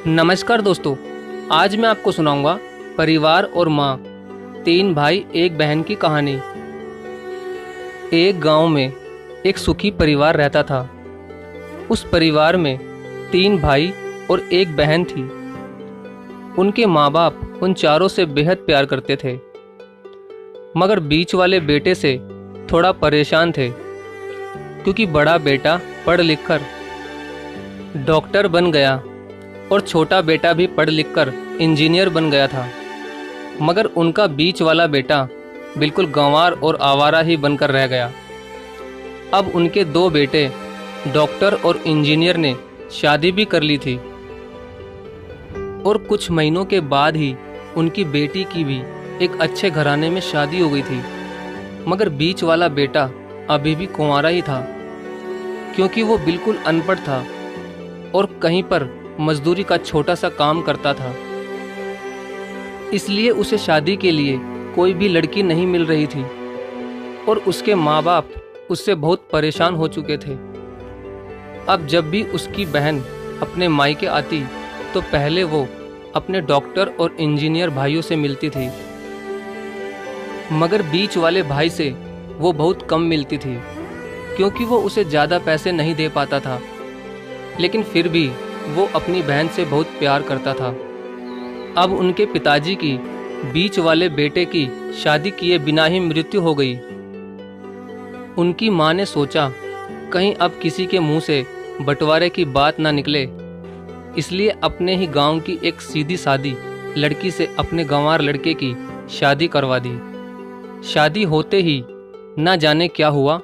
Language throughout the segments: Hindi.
नमस्कार दोस्तों, आज मैं आपको सुनाऊंगा परिवार और माँ, तीन भाई एक बहन की कहानी। एक गांव में एक सुखी परिवार रहता था। उस परिवार में तीन भाई और एक बहन थी। उनके माँ बाप उन चारों से बेहद प्यार करते थे, मगर बीच वाले बेटे से थोड़ा परेशान थे, क्योंकि बड़ा बेटा पढ़ लिख कर डॉक्टर बन गया और छोटा बेटा भी पढ़ लिख कर इंजीनियर बन गया था। मगर उनका बीच वाला बेटा बिल्कुल गंवार और आवारा ही बनकर रह गया। अब उनके दो बेटे डॉक्टर और इंजीनियर ने शादी भी कर ली थी और कुछ महीनों के बाद ही उनकी बेटी की भी एक अच्छे घराने में शादी हो गई थी। मगर बीच वाला बेटा अभी भी कुंवारा ही था, क्योंकि वो बिल्कुल अनपढ़ था और कहीं पर मजदूरी का छोटा सा काम करता था। इसलिए उसे शादी के लिए कोई भी लड़की नहीं मिल रही थी और उसके माँ बाप उससे बहुत परेशान हो चुके थे। अब जब भी उसकी बहन अपने मायके आती तो पहले वो अपने डॉक्टर और इंजीनियर भाइयों से मिलती थी, मगर बीच वाले भाई से वो बहुत कम मिलती थी, क्योंकि वो उसे ज़्यादा पैसे नहीं दे पाता था। लेकिन फिर भी वो अपनी बहन से बहुत प्यार करता था। अब उनके पिताजी की बीच वाले बेटे की शादी किए बिना ही मृत्यु हो गई। उनकी माँ ने सोचा कहीं अब किसी के मुंह से बंटवारे की बात ना निकले, इसलिए अपने ही गांव की एक सीधी सादी लड़की से अपने गंवार लड़के की शादी करवा दी। शादी होते ही ना जाने क्या हुआ।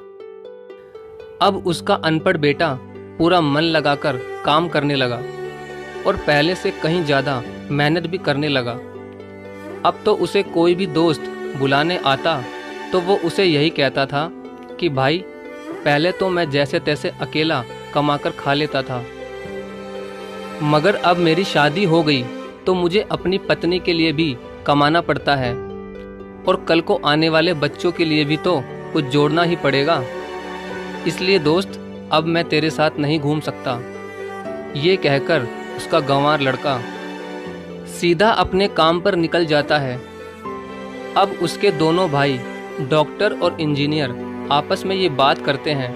अब उसका अनपढ़ बेटा पूरा मन लगाकर काम करने लगा और पहले से कहीं ज़्यादा मेहनत भी करने लगा। अब तो उसे कोई भी दोस्त बुलाने आता तो वो उसे यही कहता था कि भाई, पहले तो मैं जैसे तैसे अकेला कमाकर खा लेता था, मगर अब मेरी शादी हो गई तो मुझे अपनी पत्नी के लिए भी कमाना पड़ता है और कल को आने वाले बच्चों के लिए भी तो कुछ जोड़ना ही पड़ेगा। इसलिए दोस्त, अब मैं तेरे साथ नहीं घूम सकता। ये कहकर उसका गंवार लड़का सीधा अपने काम पर निकल जाता है। अब उसके दोनों भाई डॉक्टर और इंजीनियर आपस में ये बात करते हैं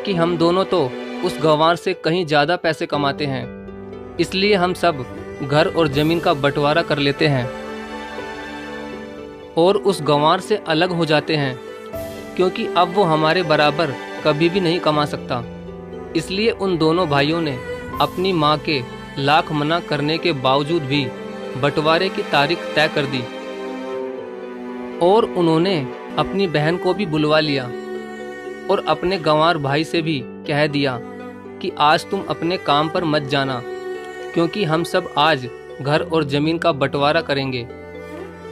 कि हम दोनों तो उस गंवार से कहीं ज़्यादा पैसे कमाते हैं, इसलिए हम सब घर और ज़मीन का बंटवारा कर लेते हैं और उस गंवार से अलग हो जाते हैं, क्योंकि अब वो हमारे बराबर कभी भी नहीं कमा सकता। इसलिए उन दोनों भाइयों ने अपनी माँ के लाख मना करने के बावजूद भी बंटवारे की तारीख तय कर दी और उन्होंने अपनी बहन को भी बुलवा लिया और अपने गंवार भाई से भी कह दिया कि आज तुम अपने काम पर मत जाना, क्योंकि हम सब आज घर और ज़मीन का बंटवारा करेंगे।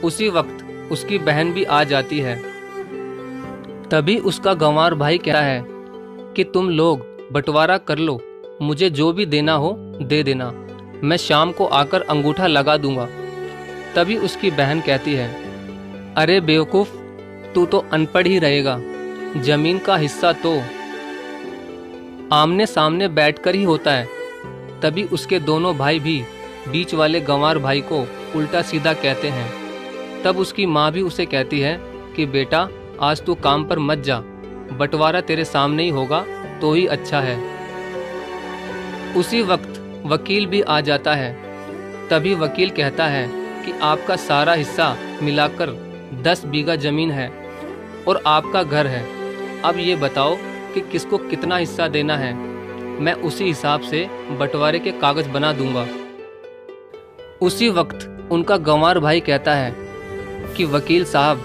उसी वक्त उसकी बहन भी आ जाती है। तभी उसका गंवार भाई कहता है कि तुम लोग बंटवारा कर लो, मुझे जो भी देना हो दे देना, मैं शाम को आकर अंगूठा लगा दूंगा। तभी उसकी बहन कहती है, अरे बेवकूफ़, तू तो अनपढ़ ही रहेगा, जमीन का हिस्सा तो आमने सामने बैठकर ही होता है। तभी उसके दोनों भाई भी बीच वाले गंवार भाई को उल्टा सीधा कहते हैं। तब उसकी माँ भी उसे कहती है कि बेटा, आज तू काम पर मत जा, बंटवारा तेरे सामने ही होगा तो ही अच्छा है। उसी वक्त वकील भी आ जाता है। तभी वकील कहता है कि आपका सारा हिस्सा मिलाकर 10 बीघा जमीन है और आपका घर है। अब ये बताओ कि किसको कितना हिस्सा देना है, मैं उसी हिसाब से बंटवारे के कागज बना दूंगा। उसी वक्त उनका गंवार भाई कहता है कि वकील साहब,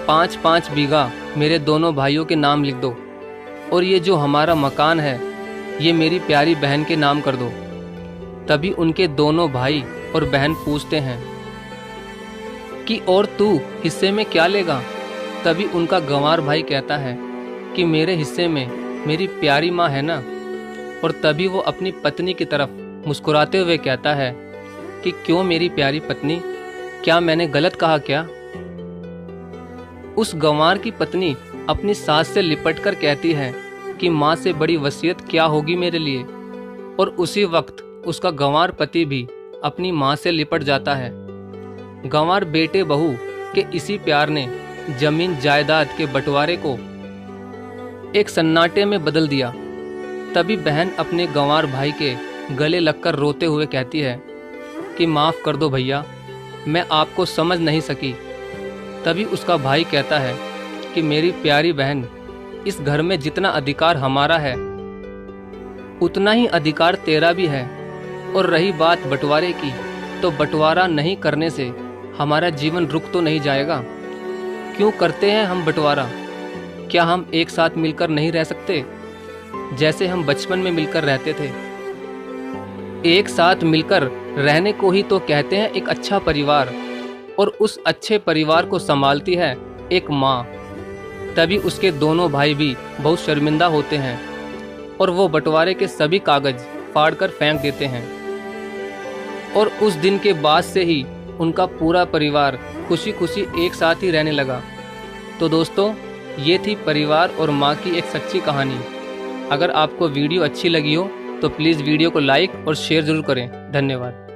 5-5 बीघा मेरे दोनों भाइयों के नाम लिख दो और ये जो हमारा मकान है ये मेरी प्यारी बहन के नाम कर दो। तभी उनके दोनों भाई और बहन पूछते हैं कि और तू हिस्से में क्या लेगा। तभी उनका गंवार भाई कहता है कि मेरे हिस्से में मेरी प्यारी माँ है ना। और तभी वो अपनी पत्नी की तरफ मुस्कुराते हुए कहता है कि क्यों मेरी प्यारी पत्नी, क्या मैंने गलत कहा क्या। उस गंवार की पत्नी अपनी सास से लिपटकर कहती है कि माँ से बड़ी वसीयत क्या होगी मेरे लिए। और उसी वक्त उसका गंवार पति भी अपनी माँ से लिपट जाता है। गंवार बेटे बहू के इसी प्यार ने जमीन जायदाद के बंटवारे को एक सन्नाटे में बदल दिया। तभी बहन अपने गंवार भाई के गले लगकर रोते हुए कहती है कि माफ़ कर दो भैया, मैं आपको समझ नहीं सकी। तभी उसका भाई कहता है कि मेरी प्यारी बहन, इस घर में जितना अधिकार हमारा है उतना ही अधिकार तेरा भी है। और रही बात बंटवारे की, तो बंटवारा नहीं करने से हमारा जीवन रुक तो नहीं जाएगा। क्यों करते हैं हम बंटवारा? क्या हम एक साथ मिलकर नहीं रह सकते, जैसे हम बचपन में मिलकर रहते थे? एक साथ मिलकर रहने को ही तो कहते हैं एक अच्छा परिवार, और उस अच्छे परिवार को संभालती है एक माँ। तभी उसके दोनों भाई भी बहुत शर्मिंदा होते हैं और वो बंटवारे के सभी कागज फाड़कर फेंक देते हैं। और उस दिन के बाद से ही उनका पूरा परिवार खुशी खुशी एक साथ ही रहने लगा। तो दोस्तों, ये थी परिवार और माँ की एक सच्ची कहानी। अगर आपको वीडियो अच्छी लगी हो तो प्लीज़ वीडियो को लाइक और शेयर ज़रूर करें। धन्यवाद।